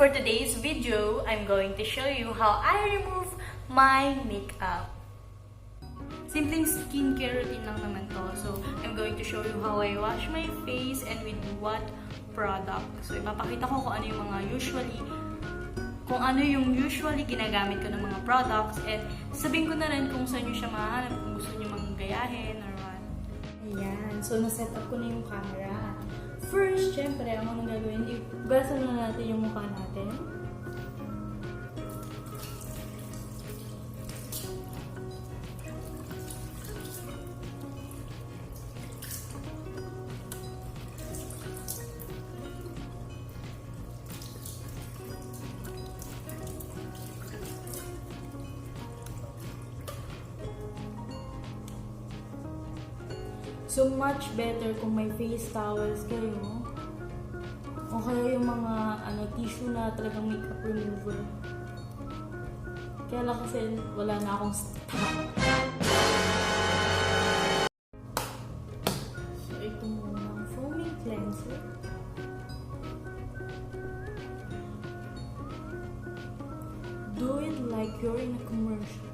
for today's video, I'm going to show you how I remove my makeup. Simpleng skincare routine lang naman to. So, I'm going to show you how I wash my face and with what product. So, ipapakita ko kung ano yung usually ginagamit ko ng mga products, and sabihin ko na rin kung saan nyo siya mahanap, kung gusto nyo mang gayahin or what. Ayan. So, naset up ko na yung camera. First, syempre, ang mga gagawin, ibasan na natin yung mukha natin. So, much better kung may face towels kayo. O kaya yung mga tissue na talagang makeup remover. Kaya lang kasi wala na akong stock. So, ito muna ang foaming cleanser. Do it like you're in a commercial.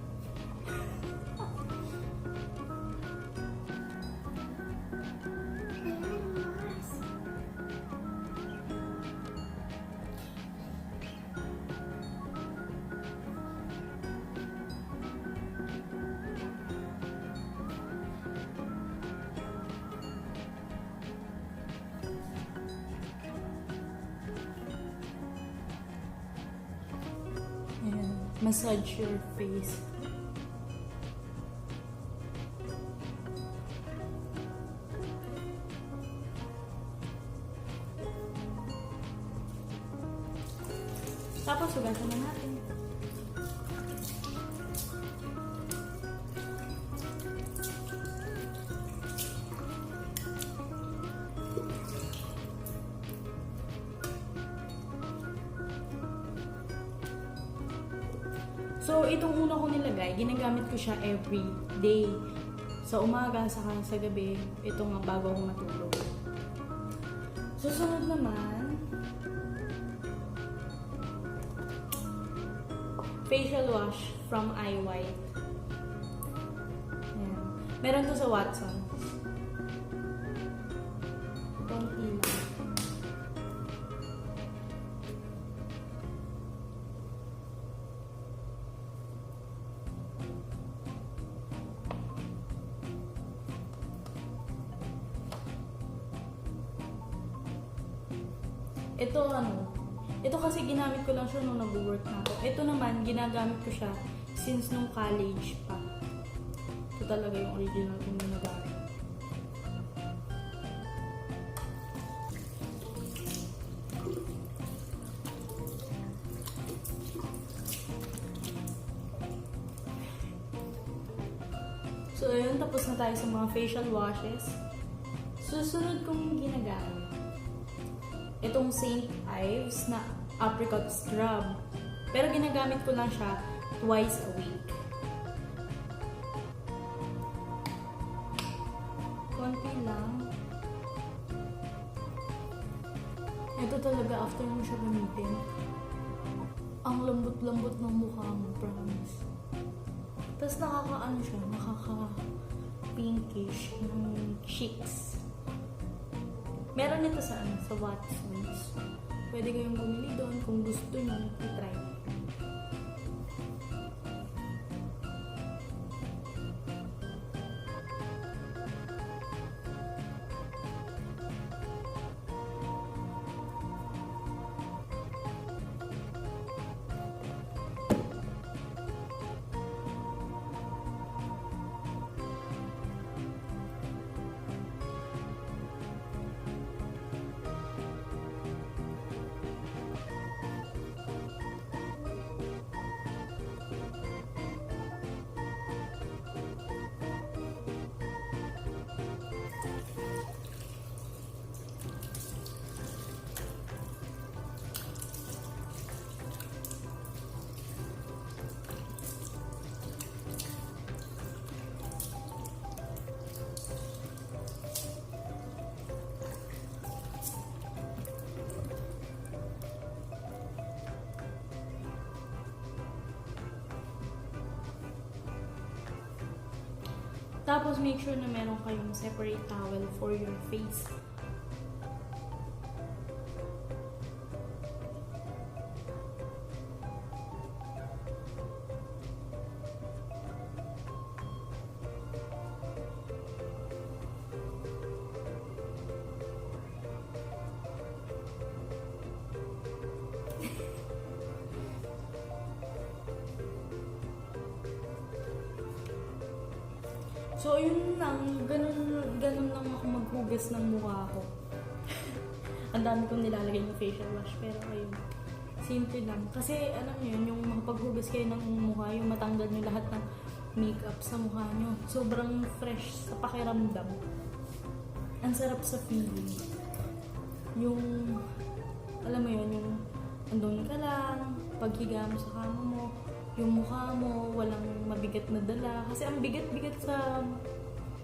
Massage your face. Tapos, hugasan na natin. So, itong una ko nilagay, ginagamit ko siya every day. Sa umaga, saka sa gabi, ito nga bago ako matulog. Susunod naman, facial wash from Eye White. Ayan. Meron to sa Watsons. Konti lang. Ito kasi ginamit ko lang siya nung nag-work na ako. Ito naman, ginagamit ko siya since nung college pa. Ito talaga yung original kong ginagamit. So, ayun, tapos na tayo sa mga facial washes. Susunod kong ginagamit itong St. Ives na apricot scrub. Pero ginagamit ko lang siya twice a week. Konti lang. Ito talaga after mo siya gamitin, ang lambot-lambot ng mukha mo, promise. Tapos nakaka-ano siya, nakaka-pinkish ng cheeks. Meron ito sa Watsons. Pwede kayong bumili doon kung gusto nyo i-try. Tapos, make sure na meron kayong separate towel for your face. So, yun lang. Ganun lang ako maghugas ng mukha ko. Ang dami kong nilalagay ng facial wash. Pero ayun, simple lang. Kasi alam niyo yun, yung makapaghugas kayo ng mukha, yung matanggal nyo lahat ng makeup sa mukha nyo. Sobrang fresh sa pakiramdam. Ang sarap sa feeling. Yung, alam mo yun, yung andun ka lang, paghiga mo sa kama mo, yung mukha mo, walang mabigat na dala. Kasi ang bigat-bigat sa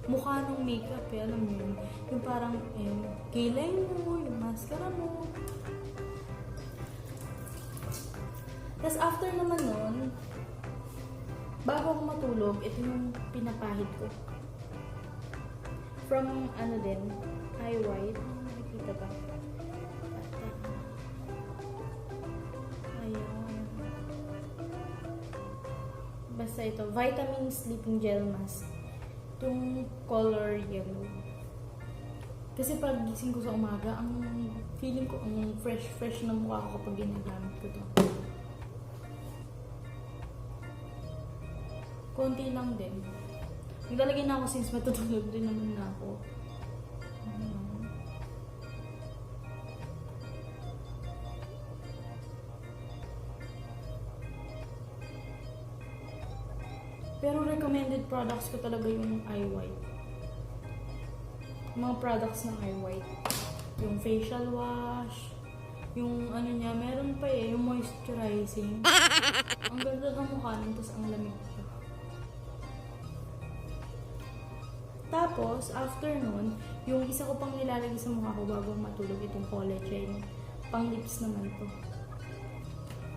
mukha ng makeup alam mo yun. Yung parang, kilay mo, yung mascara mo. Tapos after naman nun, bago ako matulog, ito yung pinapahid ko. From, eye white. Nakikita ba? Basta ito, vitamin sleeping gel mask. Itong color yellow. Kasi pag gising ko sa umaga, ang feeling ko, ang fresh na mukha ko kapag ginagamit ko ito. Konti lang din. Naglalagay na ako since matutulog din naman na ako. Pero recommended products ko talaga yung eye white. Mga products ng eye white. Yung facial wash. Yung niya, meron pa yung moisturizing. Ang ganda ng mukha nun, tapos ang lamig pa. Tapos, after nun, yung isa ko pang nilalagay sa mukha ko bago matulog, itong collagen. Pang lips naman to.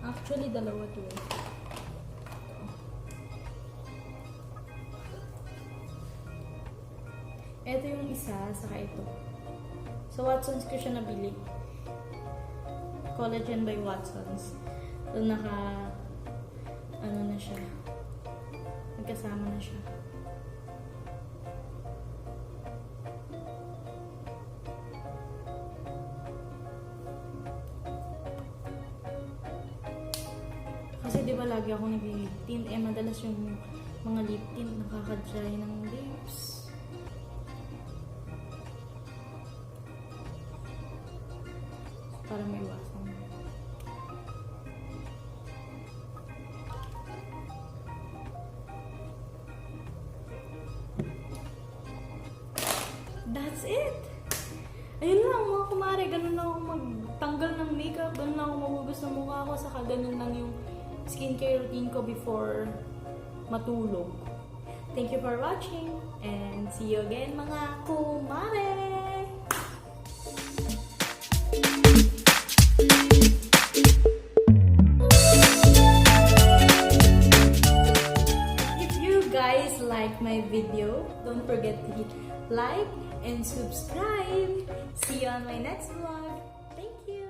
Actually, dalawa to eh. Ito yung isa, saka ito. So, Watsons ko siya nabili. Collagen by Watsons. So, na siya. Nagkasama na siya. Kasi di ba lagi ako nag-lip tint, madalas yung mga lip tint nakaka-dry ng lips. Para maiwasan. That's it! Ayun lang mga kumare, ganun lang ako magtanggal ng makeup, ganun lang ako magugas ng mukha ko, saka ganun lang yung skincare routine ko before matulog. Thank you for watching, and see you again mga kumare! Like my video, don't forget to hit like and subscribe. See you on my next vlog. Thank you.